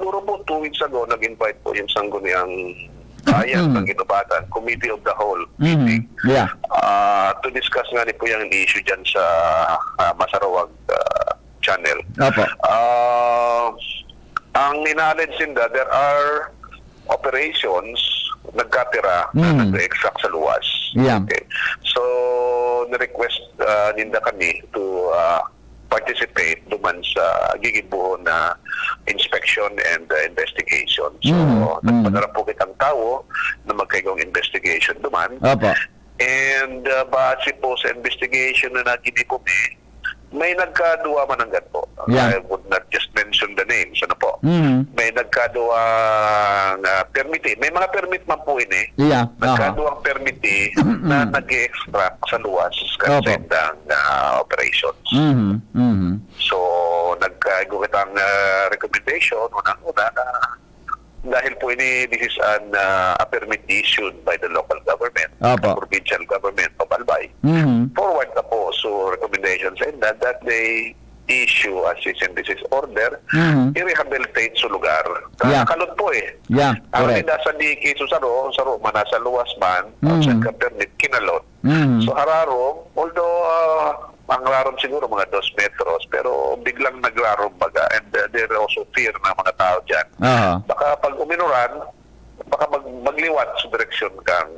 siguro po 2 weeks ago, nag-invite po yung sangguniang bayan ng Ginobatan, Committee of the Whole meeting, Yeah. to discuss nga po yung issue dyan sa Masarawag channel. Opo. Ang in-acknowledge nila, there are operations nagkatira na nag-extract sa luwas. Yeah. Okay. So, na-request nila kami to participate duman sa gigibuo na inspection and investigation. So, nagpadala po kitang tao na magkaigong investigation duman. Opo. And base po sa investigation na nagini po may nagkaduwa man ang ganito. Yeah. I would not just mention the names. Ano po? May nagkaduwa permit. May mga permit man po ini. Yeah. Nagkaduwang permit na nag-extract sa luwas sa sendang operations. So, nagkaigo kitang recommendation unang-una na dahil po ini this is a permit issued by the local government, the provincial government of Albay. Forward na po so recommendations and that they issue a cease and desist order, i-rehabilitate sa lugar. Kalot po Yeah, ang correct. hindi sa diki so saro man nasa luwas man, outside ka permit, kinalot. So hararong, although ang rarom siguro mga 2 metros, pero biglang nagrarom baga and there also fear na mga tao dyan. Baka pag uminuran, baka magliwat sa direksyon kang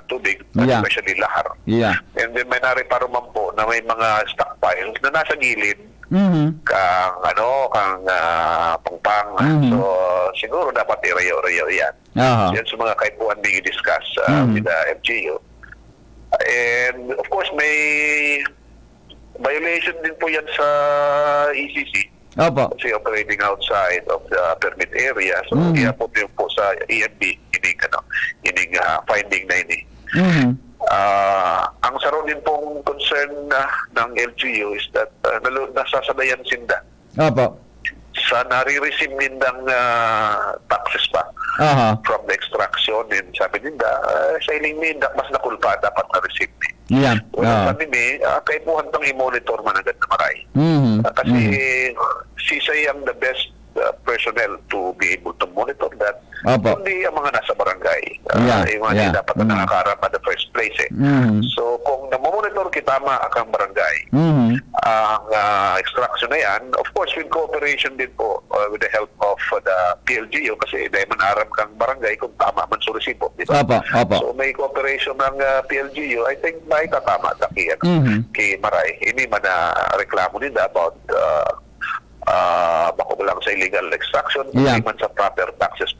tubig, especially lahar. Yeah. And then may nariparo man po na may mga stockpiles na nasa gilid kang pangpang. So siguro dapat irayo-rayo yan. Yan sa mga kaipuan may i-discuss with the FGU. And of course may violation din po yan sa ECC. Opo. Kasi operating outside of the permit area. So, kaya po din po sa EMB, ining finding na ini. Ang saro din pong concern ng LGU is that nasasadayan sinda. Opo. Sa nare-receive nindang taxes pa from the extraction. And sabi ninda, sa ining ninda, mas nakulpa dapat na-receive ni. Yeah. Sabi ni, kay po hantang i-monitor man agad na maray. Kasi sisay ang the best personnel to be able to monitor that. Kundi ang mga nasa barangay. Yung mga dapat na nakakarap at the first place. So kung namomonitor kitama ang barangay, ang extraction na yan, of course with cooperation din po with the help of the PLGU kasi dahil manaram kang barangay kung tama man sa resibo. So may cooperation ng PLGU, I think may tatama kay Maray. Hindi man na reklamo nila about bako lang sa illegal extraction, hindi man sa proper taxes